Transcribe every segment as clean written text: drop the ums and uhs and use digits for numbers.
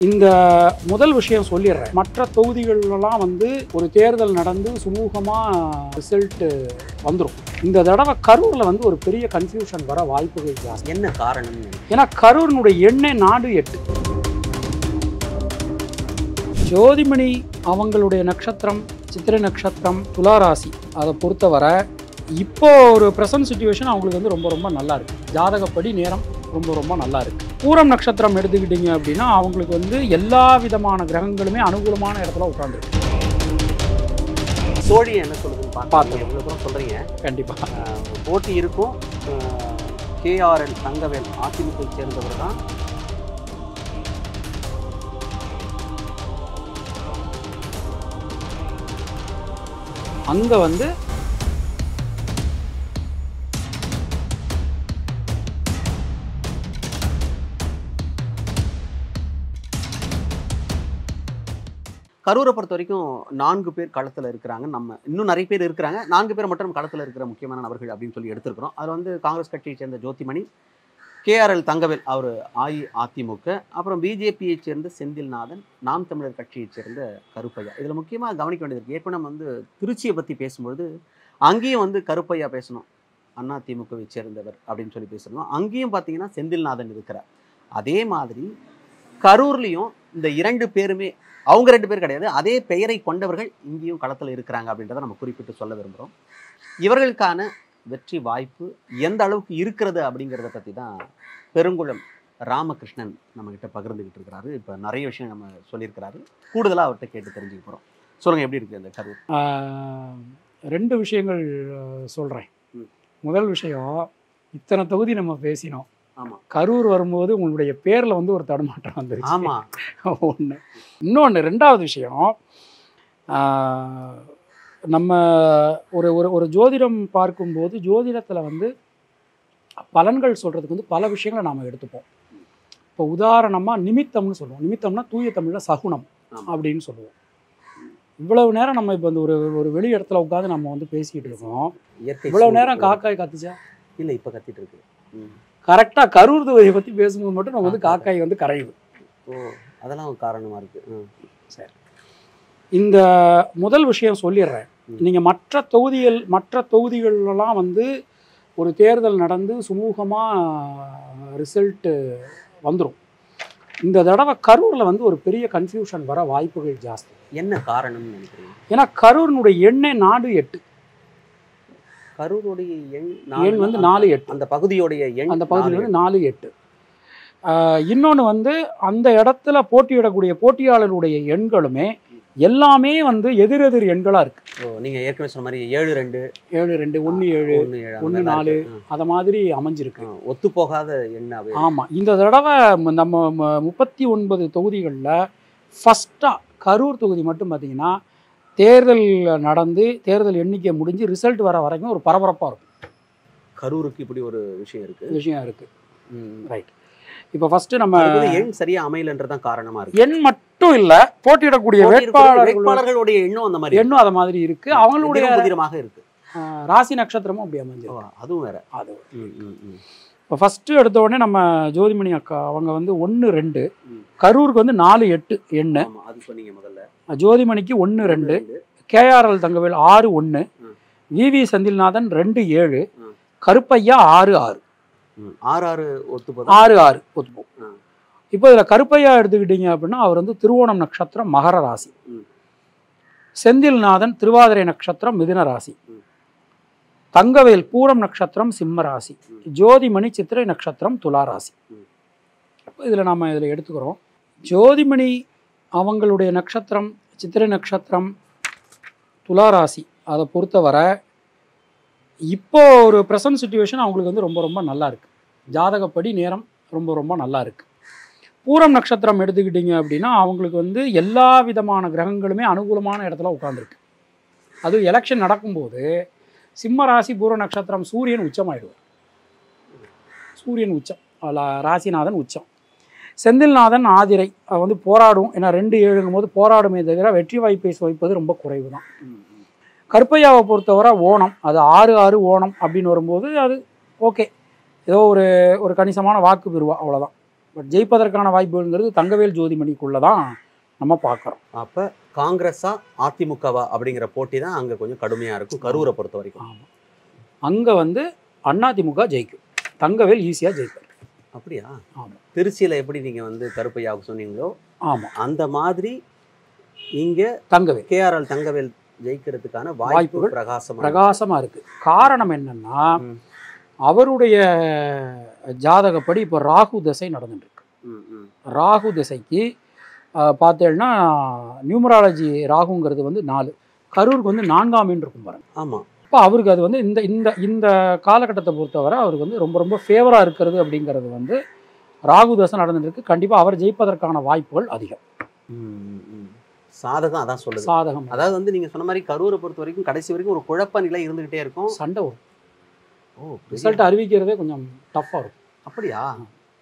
இந்த முதல் விஷயம் சொல்லிடுறேன். மற்ற தொகுதிகளெல்லாம் ஒரு தேர்தல் நடந்து சுமூகமாக ரிசல்ட் வந்துடும். இந்த தடவை கரூரில் ஒரு பெரிய கன்ஃபியூஷன் வர வாய்ப்புகள் ஜாஸ்தி. என்ன காரணம்? ஏன்னா கரூரினுடைய எண்ணெய் நாடு 8. ஜோதிமணி அவங்களுடைய நட்சத்திரம் சித்திரை நட்சத்திரம் துளாராசி. அதை பொறுத்தவரை இப்போ ஒரு ப்ரெசன்ட் சிச்சுவேஷன் அவங்களுக்கு ரொம்ப ரொம்ப நல்லா இருக்குது. ஜாதகப்படி நேரம் ரொம்ப ரொம்ப நல்லா இருக்குது. பூரம் நட்சத்திரம் எடுத்துக்கிட்டிங்க அப்படின்னா அவங்களுக்கு எல்லா விதமான கிரகங்களுமே அனுகூலமான இடத்துல உட்காந்துருக்கு. சோழி என்ன சொல்லுதுன்னு பார்த்து எவ்வளோ தூரம் சொல்கிறீங்க. கண்டிப்பாக போட்டி இருக்கும். KRL தங்கவேல் அதிமுகவை சேர்ந்தவர் தான். அங்கே கரூரை பொறுத்த வரைக்கும் 4 பேர் களத்தில் இருக்கிறாங்க. நம்ம இன்னும் நிறைய பேர் இருக்கிறாங்க. 4 பேர் மட்டும் களத்தில் இருக்கிற முக்கியமான நபர்கள் அப்படின்னு சொல்லி எடுத்துருக்கிறோம். அதில் காங்கிரஸ் கட்சியை சேர்ந்த ஜோதிமணி, KRL தங்கவேல் அவர் அஇஅதிமுக, அப்புறம் பிஜேபியை சேர்ந்த செந்தில்நாதன், நாம் தமிழர் கட்சியை சேர்ந்த கருப்பையா. இதில் முக்கியமாக கவனிக்க வேண்டியது இருக்குது. ஏற்கனவே நம்ம திருச்சியை பற்றி பேசும்பொழுது அங்கேயும் கருப்பையா பேசணும், அதிமுகவை சேர்ந்தவர் அப்படின்னு சொல்லி பேசணும். அங்கேயும் பார்த்தீங்கன்னா செந்தில்நாதன் இருக்கிறார். அதே மாதிரி கரூர்லேயும் இந்த 2 பேருமே அவங்க 2 பேர் கிடையாது, அதே பெயரை கொண்டவர்கள் இங்கேயும் களத்தில் இருக்கிறாங்க அப்படின்றத நம்ம குறிப்பிட்டு சொல்ல விரும்புகிறோம். இவர்களுக்கான வெற்றி வாய்ப்பு எந்த அளவுக்கு இருக்கிறது அப்படிங்கிறத பற்றி தான் பெருங்குளம் ராமகிருஷ்ணன் நம்மக்கிட்ட பகிர்ந்துக்கிட்டு இருக்கிறாரு. இப்போ நிறைய விஷயம் நம்ம சொல்லியிருக்கிறாரு. கூடுதலாக அவர்கிட்ட கேட்டு தெரிஞ்சுக்க போகிறோம். சொல்லுங்கள், எப்படி இருக்குது இந்த கரூர்? 2 விஷயங்கள் சொல்கிறேன். முதல் விஷயம், இத்தனை தொகுதி நம்ம பேசினோம். ஆமாம், கரூர் வரும்போது உங்களுடைய பேரில் ஒரு தடுமாற்றம் வந்துருச்சு. ஆமாம், ஒன்று. இன்னொன்று, 2வது விஷயம், நம்ம ஒரு ஒரு ஒரு ஜோதிடம் பார்க்கும்போது ஜோதிடத்தில் பலன்கள் சொல்கிறதுக்கு பல விஷயங்களை நாம் எடுத்துப்போம். இப்போ உதாரணமாக நிமித்தம்னு சொல்லுவோம். நிமித்தம்னா தூய தமிழில் சகுனம் அப்படின்னு சொல்லுவோம். இவ்வளவு நேரம் நம்ம இப்போ ஒரு ஒரு வெளி இடத்துல உட்காந்து நம்ம பேசிக்கிட்டு இருக்கோம். இவ்வளவு நேரம் காக்காய் கத்துச்சா? இல்லை, இப்போ கத்திட்டு இருக்கு. கரெக்டாக கரூர் தொகுதியை பற்றி பேசும்போது மட்டும் நம்ம காக்காய் கரையுது. ஓ, அதெல்லாம் ஒரு காரணமாக இருக்குது. சரி, இந்த முதல் விஷயம் சொல்லிடுறேன். நீங்கள் மற்ற தொகுதிகளெல்லாம் ஒரு தேர்தல் நடந்து சுமூகமாக ரிசல்ட்டு வந்துடும். இந்த தடவை கரூரில் ஒரு பெரிய கன்ஃபியூஷன் வர வாய்ப்புகள் ஜாஸ்தி. என்ன காரணம்னு நினைக்கிறீங்க? ஏன்னா கரூரினுடைய எண்ணெய் நாடு 8. கரூருடைய எண் 4-8. அந்த பகுதியோடைய எண், அந்த பகுதியில் 4-8. இன்னொன்று அந்த இடத்துல போட்டியிடக்கூடிய போட்டியாளர்களுடைய எண்களுமே எல்லாமே எதிரெதிர் எண்களாக இருக்குது. ஓ, நீங்கள் ஏற்கனவே சொன்ன மாதிரி 7-2, 7-2, 1-7, 1-4 அதை மாதிரி அமைஞ்சிருக்கு. ஒத்துப்போகாத எண்ணாவே. ஆமாம், இந்த தடவை நம்ம 39 தொகுதிகளில் ஃபஸ்ட்டாக கரூர் தொகுதி மட்டும் பார்த்திங்கன்னா தேர்தல் நடந்து தேர்தல் எண்ணிக்கை முடிஞ்சு ரிசல்ட் வர வரைக்கும் ஒரு பரபரப்பாக இருக்கும். கரூருக்கு இப்படி ஒரு விஷயம் இருக்குது. ரைட். இப்போ ஃபஸ்ட்டு நம்ம எண் சரியாக அமையலன்றதான் காரணமாக இருக்குது. எண் மட்டும் இல்லை, போட்டியிடக்கூடிய வேட்பாளர்களுடைய எண்ணும் அந்த மாதிரி எண்ணும் அதை மாதிரி இருக்குது. அவங்களுடைய புதிரமாக இருக்குது. ராசி நட்சத்திரமும் அப்படி அமைஞ்சிருக்கு. அதுவும் வேறு. அது இப்போ ஃபஸ்ட்டு எடுத்த உடனே நம்ம ஜோதிமணி அக்கா அவங்க 1-2, கரூருக்கு 4-8 எண்ணு. அது சொன்னீங்க முதல்ல. ஜோதிமணிக்கு 1-2, KRL தங்கவேல் 6-1, VV செந்தில்நாதன் 2-7, கருப்பையா 6-6. 6-6 ஒத்துப்போம். 6-6 ஒத்துப்போம். இப்போ இதில் கருப்பையா எடுத்துக்கிட்டீங்க அப்படின்னா அவர் திருவோணம் நட்சத்திரம் மகர ராசி, செந்தில்நாதன் திருவாதிரை நட்சத்திரம் மிதுன ராசி, தங்கவேல் பூரம் நட்சத்திரம் சிம்ம ராசி, ஜோதிமணி சித்திரை நட்சத்திரம் துலா ராசி. இதில் நம்ம எடுத்துக்கிறோம். ஜோதிமணி அவங்களுடைய நட்சத்திரம் சித்திரை நட்சத்திரம் துலா ராசி. அதை பொறுத்தவரை இப்போ ஒரு ப்ரெசன்ட் சிச்சுவேஷன் அவங்களுக்கு ரொம்ப ரொம்ப நல்லா இருக்குது. ஜாதகப்படி நேரம் ரொம்ப ரொம்ப நல்லா இருக்குது. பூரம் நட்சத்திரம் எடுத்துக்கிட்டிங்க அப்படின்னா அவங்களுக்கு எல்லா விதமான கிரகங்களுமே அனுகூலமான இடத்துல உட்காந்துருக்கு. அது எலெக்ஷன் நடக்கும்போது சிம்ம ராசி பூர நட்சத்திரம் சூரியன் உச்சமாயிடுவார். சூரியன் உச்சம், ராசிநாதன் உச்சம். செந்தில்நாதன் ஆதிரை போராடும். ஏன்னா 2-7ங்கும் போது போராடுமே தவிர வெற்றி வாய்ப்பை வைப்பது ரொம்ப குறைவு தான். கருப்பையாவை பொறுத்தவரை ஓணம், அது 6-6 ஓணம் அப்படின்னு வரும்போது அது ஓகே, ஏதோ ஒரு கணிசமான வாக்கு பெறுவா, அவ்வளோதான். பட் ஜெயிப்பதற்கான வாய்ப்புங்கிறது தங்கவேல் ஜோதிமணிக்குள்ளே தான் நம்ம பார்க்குறோம். அப்போ காங்கிரஸா அதிமுகவா அப்படிங்கிற போட்டி தான் அங்கே கொஞ்சம் கடுமையாக இருக்கும் கரூரை பொறுத்த வரைக்கும். ஆமாம், அங்கே வந்து அதிமுக ஜெயிக்கும், தங்கவேல் ஈஸியாக ஜெயிப்பார். அப்படியா? ஆமாம். திருச்சியில் எப்படி நீங்கள் வந்து கருப்பையாவுக்கு சொன்னீங்களோ ஆமாம், அந்த மாதிரி இங்கே தங்கவேல் கேஆர்எல் தங்கவேல் ஜெயிக்கிறதுக்கான வாய்ப்புகள் பிரகாசமாக இருக்குது. காரணம் என்னென்னா அவருடைய ஜாதகப்படி இப்போ ராகு திசை நடந்துட்டுருக்கு. ராகு திசைக்கு பார்த்தேன்னா நியூமராலஜி ராகுங்கிறது வந்து 4, கரூருக்கு வந்து 4ஆம் எண் இருக்கும் பாருங்க. ஆமாம். இப்போ அவருக்கு அது வந்து இந்த இந்த இந்த காலகட்டத்தை பொறுத்தவரை அவருக்கு வந்து ரொம்ப ரொம்ப ஃபேவராக இருக்கிறது அப்படிங்கிறது வந்து ராகு தசை நடந்துருக்கு. கண்டிப்பாக அவர் ஜெயிப்பதற்கான வாய்ப்புகள் அதிகம். சாதகம் அதான் சொல்லுது. சாதகம் அதாவது வந்து நீங்கள் சொன்ன மாதிரி கரூரை பொறுத்த வரைக்கும் கடைசி வரைக்கும் ஒரு குழப்ப நிலை இருந்துகிட்டே இருக்கும், சண்டை வரும். ரிசல்ட் அறிவிக்கிறதே கொஞ்சம் டஃப்பாக இருக்கும். அப்படியா?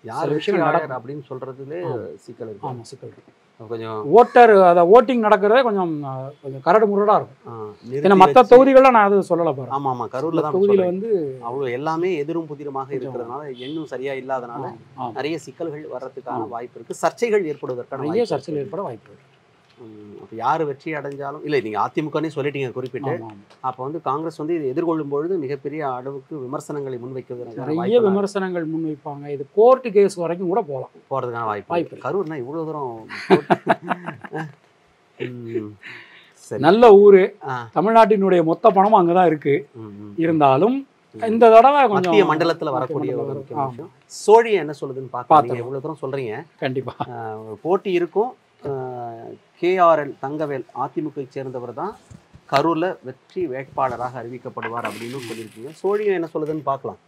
யார் விஷயம் நடக்கும் அப்படின்னு சொல்றதுலே சிக்கல் இருக்கு. ஆமாம், சிக்கல் இருக்கு. கொஞ்சம் ஓட்டர் அதை ஓட்டிங் நடக்கிறதே கொஞ்சம் கொஞ்சம் கரடு முரடாக இருக்கும். ஏன்னா மற்ற தொகுதிகளில் நான் அது சொல்லலை பாரு. ஆமாம் ஆமாம், கரூரில் தான் தொகுதியில் வந்து அவ்வளோ எல்லாமே எதிரும் புதிருமாக இருக்கிறதுனால எண்ணும் சரியா இல்லாதனால நிறைய சிக்கல்கள் வர்றதுக்கான வாய்ப்பு இருக்கு, சர்ச்சைகள் ஏற்படுவதற்கான நிறைய சர்ச்சைகள் ஏற்பட வாய்ப்பு இருக்கு. அப்போ யார் வெற்றி அடைஞ்சாலும் இல்லை, நீங்கள் அதிமுகனே சொல்லிட்டீங்க குறிப்பிட்டு. அப்போ வந்து காங்கிரஸ் வந்து இதை எதிர்கொள்ளும் பொழுது மிகப்பெரிய அளவுக்கு விமர்சனங்களை முன்வைக்கிறது, நிறைய விமர்சனங்கள் முன்வைப்பாங்க. இது கோர்ட் கேஸ் வரைக்கும் கூட போகிறதுக்கான வாய்ப்பு. கரூர்னா இவ்வளோ தூரம் நல்ல ஊர், தமிழ்நாட்டினுடைய மொத்த பணமும் அங்கே தான் இருக்கு. இருந்தாலும் இந்த தடவை மத்திய மண்டலத்தில் வரக்கூடிய ஒரு முக்கிய விஷயம். சோழியை என்ன சொல்லுதுன்னு பார்த்து எவ்வளோ தூரம் சொல்கிறீங்க. கண்டிப்பாக போட்டி இருக்கும். கேஆர்எல் தங்கவேல் அதிமுகவை சேர்ந்தவர் தான் கரூரில் வெற்றி வேட்பாளராக அறிவிக்கப்படுவார் அப்படின்னு சொல்லியிருக்கீங்க. சோழியம் என்ன சொல்லுதுன்னு பார்க்கலாம்.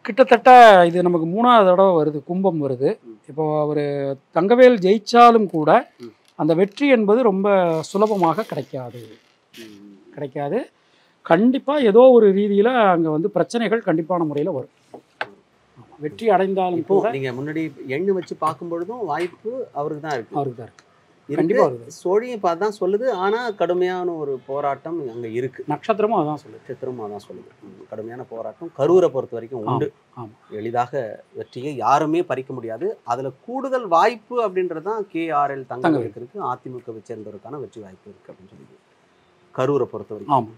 கிட்டத்தட்ட இது நமக்கு 3ஆவது தடவை வருது, கும்பம் வருது. இப்போ அவர் தங்கவேல் ஜெயிச்சாலும் கூட அந்த வெற்றி என்பது ரொம்ப சுலபமாக கிடைக்காது. கண்டிப்பாக ஏதோ ஒரு ரீதியில் அங்கே வந்து பிரச்சனைகள் கண்டிப்பான முறையில் வரும். வெற்றி அடைந்தாலும் இப்போ நீங்கள் முன்னாடி எண்ணு வச்சு பார்க்கும் பொழுதும் வாய்ப்பு அவருக்கு தான் இருக்கு. கண்டிப்பாக சோழியை பார்த்து தான் சொல்லுது. ஆனால் கடுமையான ஒரு போராட்டம் அங்கே இருக்கு. நட்சத்திரமும் அதான் சொல்லுது. கடுமையான போராட்டம் கரூரை பொறுத்த வரைக்கும் உண்டு. எளிதாக வெற்றியை யாருமே பறிக்க முடியாது. அதில் கூடுதல் வாய்ப்பு அப்படின்றது தான் கேஆர்எல் தங்கவேலுக்கு இருக்கு. அதிமுகவை சேர்ந்தவருக்கான வெற்றி வாய்ப்பு இருக்கு அப்படின்னு சொல்லி கரூரை பொறுத்த வரைக்கும்.